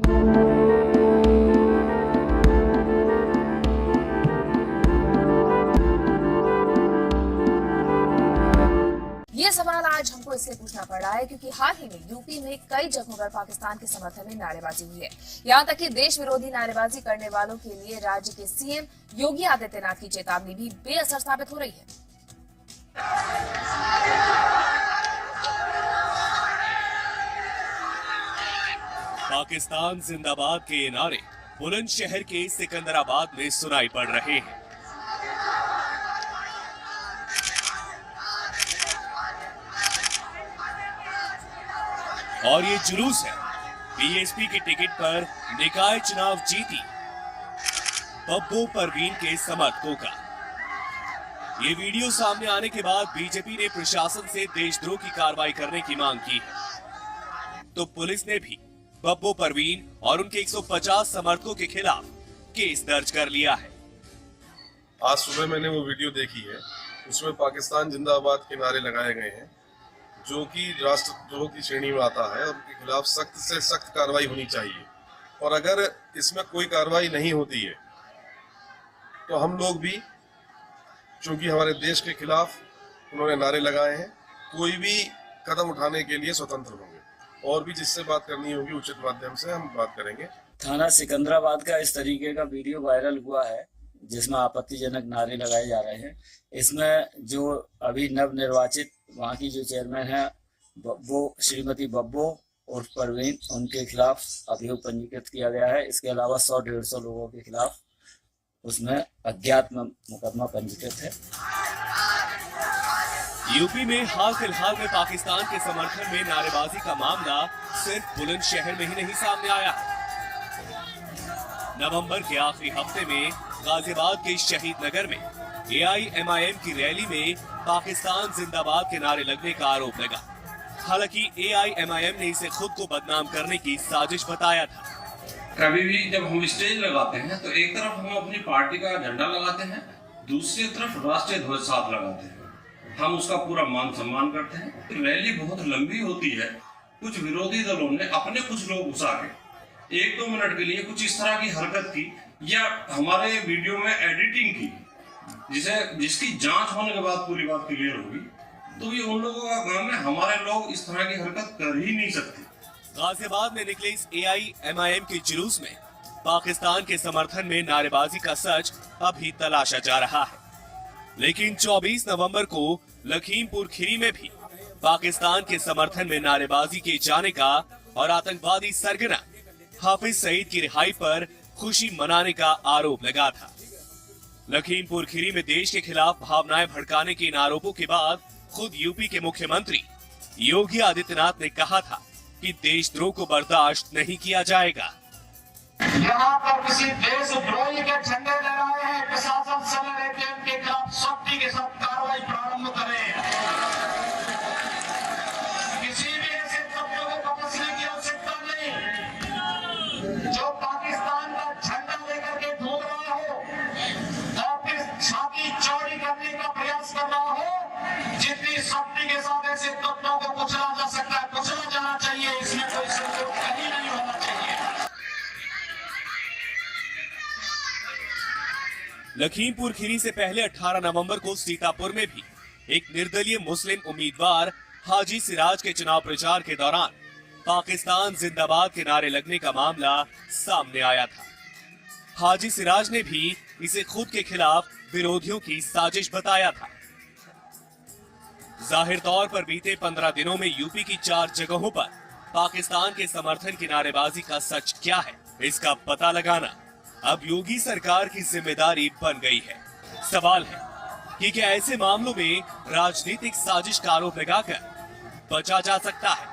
ये सवाल आज हमको इसलिए पूछना पड़ रहा है क्योंकि हाल ही में यूपी में कई जगहों पर पाकिस्तान के समर्थन में नारेबाजी हुई है। यहाँ तक कि देश विरोधी नारेबाजी करने वालों के लिए राज्य के सीएम योगी आदित्यनाथ की चेतावनी भी बेअसर साबित हो रही है। पाकिस्तान जिंदाबाद के नारे बुलंदशहर के सिकंदराबाद में सुनाई पड़ रहे हैं। और ये जुलूस है बीएसपी की टिकट पर निकाय चुनाव जीती बब्बू परवीन के समर्थकों का। ये वीडियो सामने आने के बाद बीजेपी ने प्रशासन से देशद्रोह की कार्रवाई करने की मांग की है, तो पुलिस ने भी बब्बू परवीन और उनके 150 समर्थकों के खिलाफ केस दर्ज कर लिया है। आज सुबह मैंने वो वीडियो देखी है, उसमें पाकिस्तान जिंदाबाद के नारे लगाए गए हैं, जो कि राष्ट्रद्रोह की श्रेणी में आता है और उनके खिलाफ सख्त से सख्त कार्रवाई होनी चाहिए। और अगर इसमें कोई कार्रवाई नहीं होती है तो हम लोग भी, चूंकि हमारे देश के खिलाफ उन्होंने नारे लगाए हैं, कोई भी कदम उठाने के लिए स्वतंत्र होंगे और भी जिससे बात करनी होगी उचित माध्यम से हम बात करेंगे। थाना सिकंदराबाद का इस तरीके का वीडियो वायरल हुआ है जिसमें आपत्तिजनक नारे लगाए जा रहे हैं। इसमें जो अभी नव निर्वाचित वहाँ की जो चेयरमैन है वो श्रीमती बब्बो और परवीन, उनके खिलाफ अभियोग पंजीकृत किया गया है। इसके अलावा 100-150 लोगों के खिलाफ उसमें अज्ञात मुकदमा पंजीकृत है। यूपी में हाल फिलहाल में पाकिस्तान के समर्थन में नारेबाजी का मामला सिर्फ बुलंदशहर में ही नहीं सामने आया। नवंबर के आखिरी हफ्ते में गाजियाबाद के शहीद नगर में AIMIM की रैली में पाकिस्तान जिंदाबाद के नारे लगने का आरोप लगा। हालांकि AIMIM ने इसे खुद को बदनाम करने की साजिश बताया था। कभी भी जब हम स्टेज लगाते हैं तो एक तरफ हम अपनी पार्टी का झंडा लगाते हैं, दूसरी तरफ राष्ट्रीय ध्वज साथ लगाते हैं। हम उसका पूरा मान सम्मान करते हैं। रैली बहुत लंबी होती है। कुछ विरोधी दलों ने अपने कुछ लोग घुसा के 1-2 मिनट के लिए कुछ इस तरह की हरकत की या हमारे वीडियो में एडिटिंग की, जिसकी जांच होने के बाद पूरी बात क्लियर होगी। तो ये उन लोगों का काम है, हमारे लोग इस तरह की हरकत कर ही नहीं सकते। गाजियाबाद में निकले इस AIMIM के जुलूस में पाकिस्तान के समर्थन में नारेबाजी का सच अभी तलाशा जा रहा है। लेकिन 24 नवंबर को लखीमपुर खीरी में भी पाकिस्तान के समर्थन में नारेबाजी किए जाने का और आतंकवादी सरगना हाफिज सईद की रिहाई पर खुशी मनाने का आरोप लगा था। लखीमपुर खीरी में देश के खिलाफ भावनाएं भड़काने के इन आरोपों के बाद खुद यूपी के मुख्यमंत्री योगी आदित्यनाथ ने कहा था कि देशद्रोह को बर्दाश्त नहीं किया जाएगा। यहाँ पर किसी देशद्रोही के झंडे लहराए हैं, प्रशासन समय रहते उनके खिलाफ सख्ती के साथ कार्रवाई प्रारंभ करें। किसी भी ऐसे तत्व को बख्शने की आवश्यकता नहीं। जो पाकिस्तान का झंडा लेकर के घूम रहा हो और फिर छाती चौड़ी करने का प्रयास कर रहा हो, जितनी सख्ती के साथ ऐसे तत्वों को कुचला जा सकता है, कुचला जाना चाहिए। इसमें कोई संकोच कहीं नहीं होना चाहिए। लखीमपुर खीरी से पहले 18 नवंबर को सीतापुर में भी एक निर्दलीय मुस्लिम उम्मीदवार हाजी सिराज के चुनाव प्रचार के दौरान पाकिस्तान जिंदाबाद के नारे लगने का मामला सामने आया था। हाजी सिराज ने भी इसे खुद के खिलाफ विरोधियों की साजिश बताया था। जाहिर तौर पर बीते 15 दिनों में यूपी की 4 जगहों पर पाकिस्तान के समर्थन की नारेबाजी का सच क्या है, इसका पता लगाना अब योगी सरकार की जिम्मेदारी बन गई है। सवाल है कि क्या ऐसे मामलों में राजनीतिक साजिश का आरोप लगाकर बचा जा सकता है?